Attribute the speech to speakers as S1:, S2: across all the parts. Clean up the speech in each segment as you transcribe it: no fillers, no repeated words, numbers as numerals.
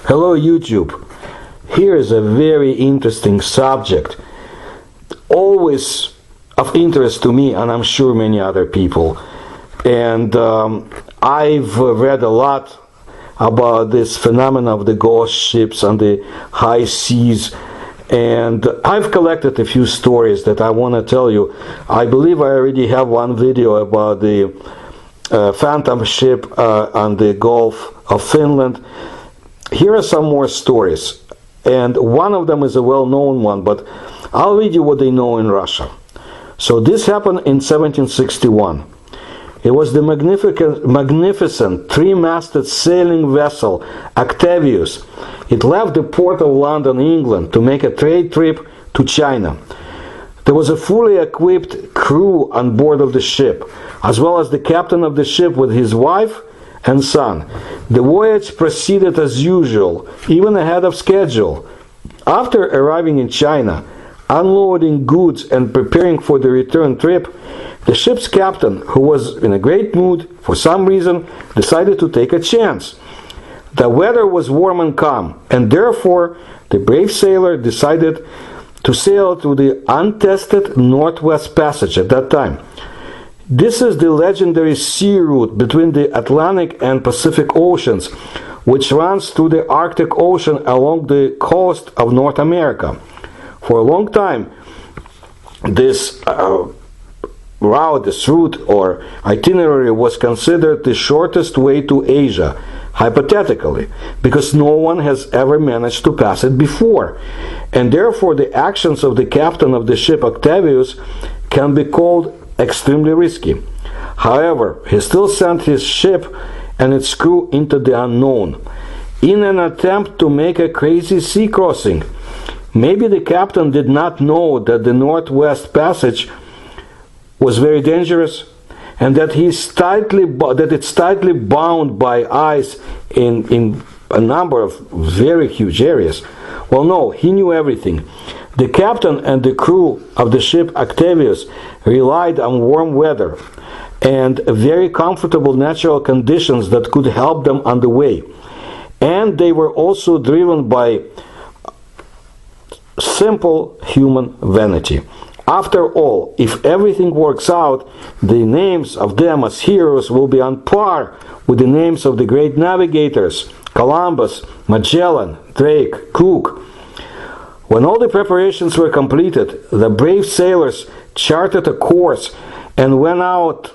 S1: Hello YouTube. Here is a very interesting subject, always of interest to me and I'm sure many other people. And I've read a lot about this phenomenon of the ghost ships on the high seas, and I've collected a few stories that I want to tell you. I believe I already have one video about the phantom ship on the Gulf of Finland. Here are some more stories, and one of them is a well-known one, but I'll read you what they know in Russia. So this happened in 1761. It was the magnificent three-masted sailing vessel Octavius. It left the port of London, England, to make a trade trip to China. There was a fully equipped crew on board of the ship, as well as the captain of the ship with his wife and son. The voyage proceeded as usual, even ahead of schedule. After arriving in China, unloading goods and preparing for the return trip, the ship's captain, who was in a great mood for some reason, decided to take a chance. The weather was warm and calm, and therefore the brave sailor decided to sail through the untested Northwest Passage at that time. This is the legendary sea route between the Atlantic and Pacific Oceans, which runs through the Arctic Ocean along the coast of North America. For a long time, this route or itinerary was considered the shortest way to Asia, hypothetically, because no one has ever managed to pass it before, and therefore the actions of the captain of the ship Octavius can be called extremely risky. However, he still sent his ship and its crew into the unknown in an attempt to make a crazy sea crossing. Maybe the captain did not know that the Northwest Passage was very dangerous, and that it's tightly bound by ice in a number of very huge areas. Well, no, he knew everything. The captain and the crew of the ship Octavius relied on warm weather and very comfortable natural conditions that could help them on the way. And they were also driven by simple human vanity. After all, if everything works out, the names of them as heroes will be on par with the names of the great navigators, Columbus, Magellan, Drake, Cook. When all the preparations were completed, the brave sailors charted a course and went out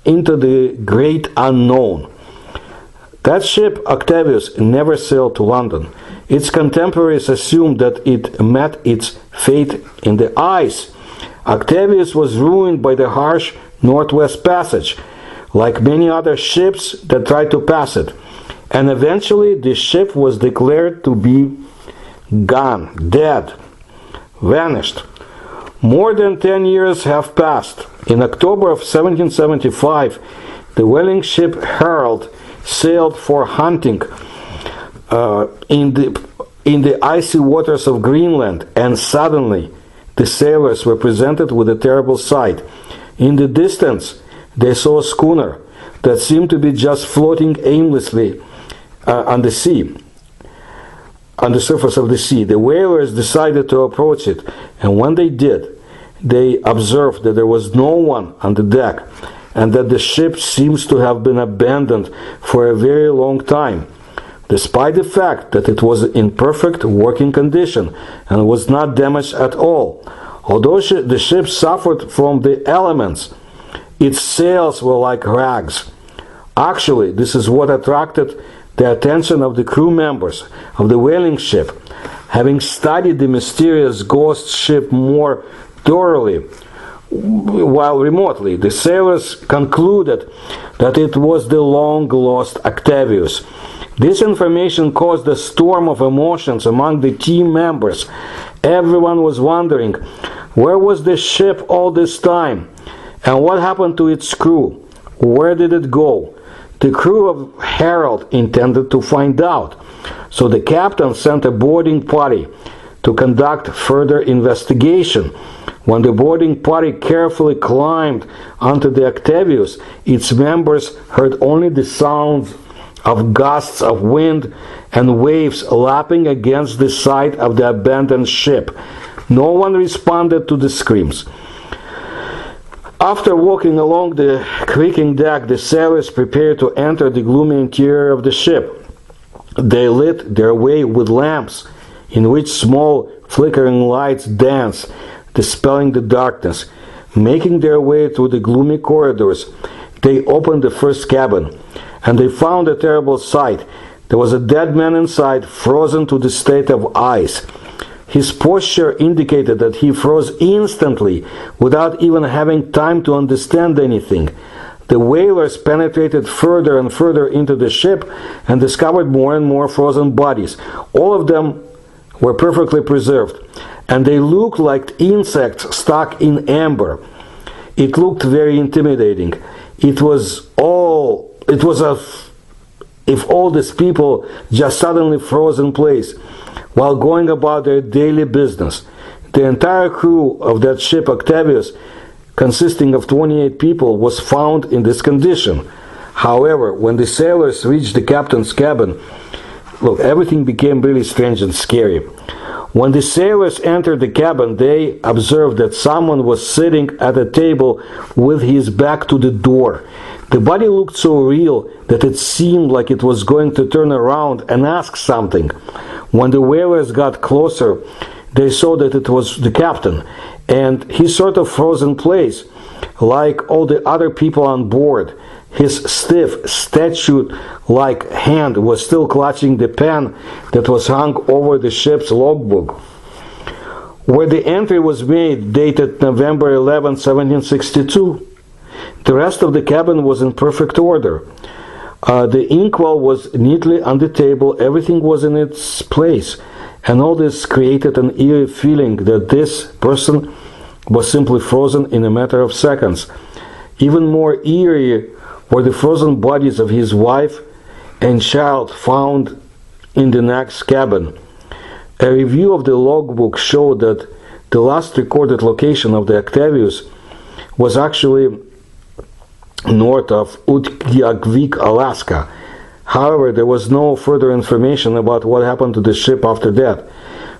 S1: into the great unknown. That ship, Octavius, never sailed to London. Its contemporaries assumed that it met its fate in the ice. Octavius was ruined by the harsh Northwest Passage, like many other ships that tried to pass it. And eventually the ship was declared to be gone, dead, vanished. More than 10 years have passed. In October of 1775, the whaling ship Herald sailed for hunting in the icy waters of Greenland, and suddenly the sailors were presented with a terrible sight. In the distance, they saw a schooner that seemed to be just floating aimlessly on the sea, on the surface of the sea. The whalers decided to approach it, and when they did, they observed that there was no one on the deck, and that the ship seems to have been abandoned for a very long time, despite the fact that it was in perfect working condition and was not damaged at all. Although the ship suffered from the elements, its sails were like rags. Actually, this is what attracted the attention of the crew members of the whaling ship. Having studied the mysterious ghost ship more thoroughly, while remotely, the sailors concluded that it was the long-lost Octavius. This information caused a storm of emotions among the team members. Everyone was wondering, where was the ship all this time? And what happened to its crew? Where did it go? The crew of Herald intended to find out. So the captain sent a boarding party to conduct further investigation. When the boarding party carefully climbed onto the Octavius, its members heard only the sounds of gusts of wind and waves lapping against the side of the abandoned ship. No one responded to the screams. After walking along the creaking deck, the sailors prepared to enter the gloomy interior of the ship. They lit their way with lamps, in which small flickering lights danced, dispelling the darkness. Making their way through the gloomy corridors, they opened the first cabin, and they found a terrible sight. There was a dead man inside, frozen to the state of ice. His posture indicated that he froze instantly, without even having time to understand anything. The whalers penetrated further and further into the ship and discovered more and more frozen bodies. All of them were perfectly preserved, and they looked like insects stuck in amber. It looked very intimidating. It was as if all these people just suddenly froze in place while going about their daily business. The entire crew of that ship Octavius, consisting of 28 people, was found in this condition. However, when the sailors reached the captain's cabin, everything became really strange and scary. When the sailors entered the cabin, they observed that someone was sitting at a table with his back to the door. The body looked so real that it seemed like it was going to turn around and ask something. When the whalers got closer, they saw that it was the captain, and he sort of froze in place, like all the other people on board. His stiff, statue-like hand was still clutching the pen that was hung over the ship's logbook, where the entry was made, dated November 11, 1762. The rest of the cabin was in perfect order. The inkwell was neatly on the table, everything was in its place, and all this created an eerie feeling that this person was simply frozen in a matter of seconds. Even more eerie were the frozen bodies of his wife and child found in the next cabin. A review of the logbook showed that the last recorded location of the Octavius was actually north of Utqiagvik, Alaska. However, there was no further information about what happened to the ship after that.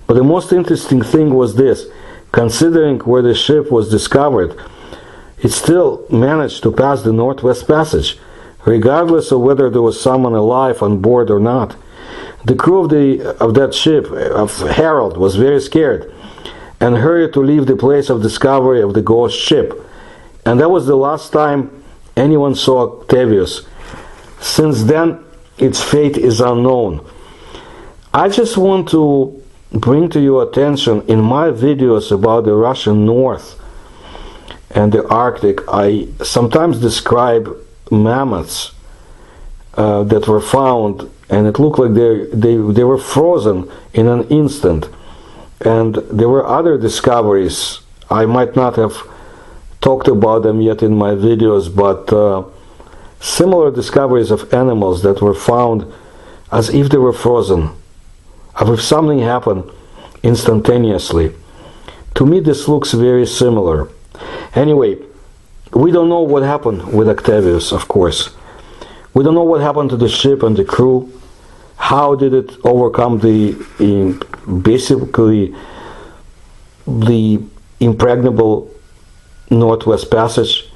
S1: But the most interesting thing was this: considering where the ship was discovered, it still managed to pass the Northwest Passage, regardless of whether there was someone alive on board or not. The crew of that ship, of Herald, was very scared and hurried to leave the place of discovery of the ghost ship. And that was the last time anyone saw Octavius. Since then, its fate is unknown. I just want to bring to your attention, in my videos about the Russian North and the Arctic, I sometimes describe mammoths that were found, and it looked like they were frozen in an instant. And there were other discoveries. I might not have talked about them yet in my videos, but similar discoveries of animals that were found as if they were frozen, as if something happened instantaneously. To me, this looks very similar. Anyway, we don't know what happened with Octavius, of course. We don't know what happened to the ship and the crew. How did it overcome basically the impregnable Northwest Passage?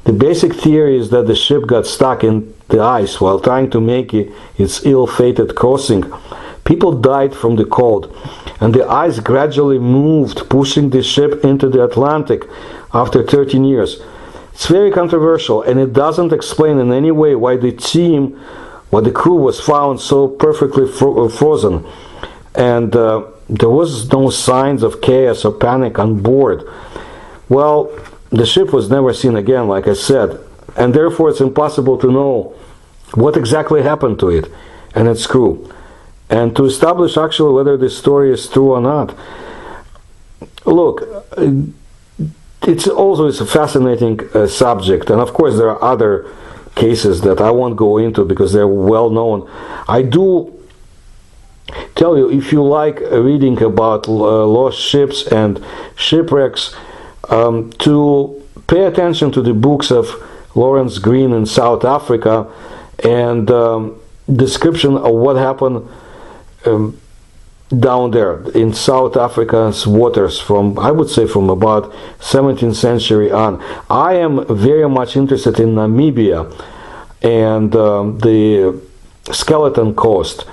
S1: The basic theory is that the ship got stuck in the ice while trying to make its ill-fated crossing. People died from the cold, and the ice gradually moved, pushing the ship into the Atlantic after 13 years. It's very controversial, and it doesn't explain in any way why the crew was found so perfectly frozen, and there was no signs of chaos or panic on board. Well, the ship was never seen again, like I said, and therefore it's impossible to know what exactly happened to it and its crew, and to establish actually whether this story is true or not. Look, it's always a fascinating subject, and of course there are other cases that I won't go into because they're well known. I do tell you, if you like reading about lost ships and shipwrecks, to pay attention to the books of Lawrence Green in South Africa and description of what happened down there in South Africa's waters from, I would say, from about 17th century on. I am very much interested in Namibia and the Skeleton Coast.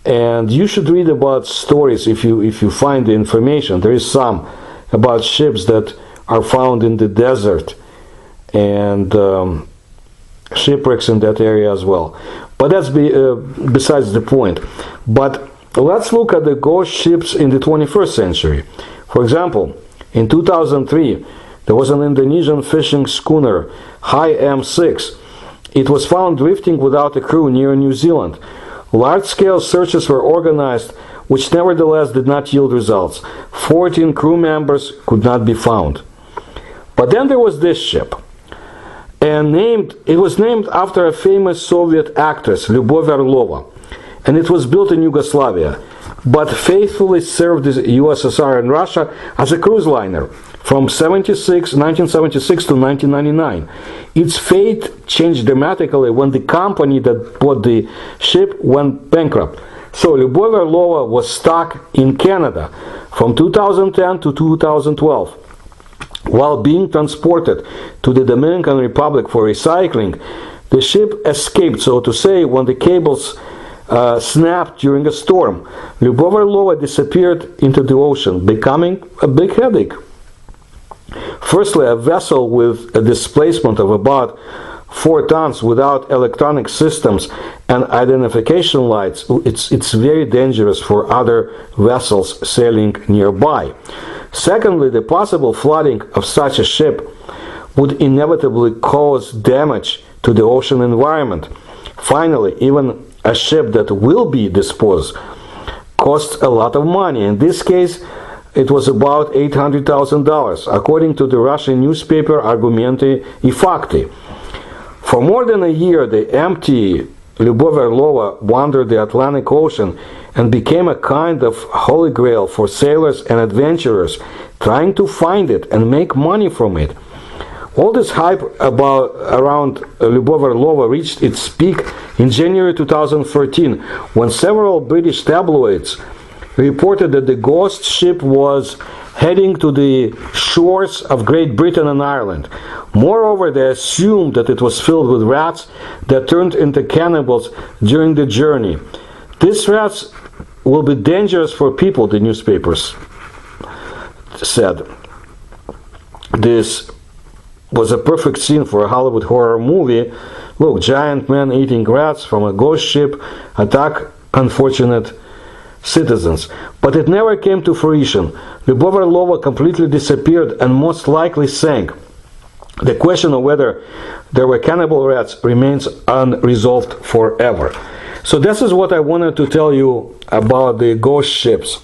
S1: And you should read about stories if you find the information. There is some about ships that are found in the desert and shipwrecks in that area as well. But that's besides the point. But let's look at the ghost ships in the 21st century. For example, in 2003, there was an Indonesian fishing schooner, High M6. It was found drifting without a crew near New Zealand. Large-scale searches were organized, which nevertheless did not yield results. 14 crew members could not be found. But then there was this ship, and it was named after a famous Soviet actress, Lyubov Orlova, and it was built in Yugoslavia, but faithfully served the USSR and Russia as a cruise liner from 1976 to 1999. Its fate changed dramatically when the company that bought the ship went bankrupt. So Lyubov Orlova was stuck in Canada from 2010 to 2012. While being transported to the Dominican Republic for recycling, the ship escaped, so to say, when the cables snapped during a storm. Lyubov Orlova disappeared into the ocean, becoming a big headache. Firstly, a vessel with a displacement of about 4 tons without electronic systems and identification lights, it's very dangerous for other vessels sailing nearby. Secondly, the possible flooding of such a ship would inevitably cause damage to the ocean environment. Finally, even a ship that will be disposed costs a lot of money. In this case, it was about $800,000, according to the Russian newspaper Argumenty и Fakty. For more than a year, the empty Lyubov Orlova wandered the Atlantic Ocean and became a kind of holy grail for sailors and adventurers trying to find it and make money from it. All this hype around Lyubov Orlova reached its peak in January 2013 when several British tabloids reported that the ghost ship was heading to the shores of Great Britain and Ireland. Moreover, they assumed that it was filled with rats that turned into cannibals during the journey. These rats will be dangerous for people, the newspapers said. This was a perfect scene for a Hollywood horror movie. Look, giant men eating rats from a ghost ship attack unfortunate citizens. But it never came to fruition. Lyubov Orlova completely disappeared and most likely sank. The question of whether there were cannibal rats remains unresolved forever. So this is what I wanted to tell you about the ghost ships.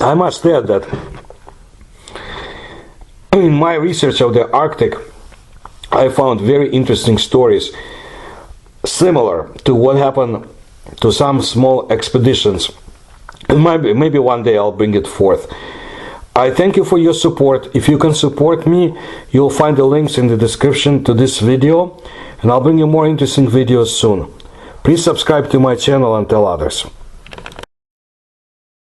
S1: I must add that in my research of the Arctic, I found very interesting stories similar to what happened to some small expeditions. And maybe one day I'll bring it forth. I thank you for your support. If you can support me, you'll find the links in the description to this video, and I'll bring you more interesting videos soon. Please subscribe to my channel and tell others.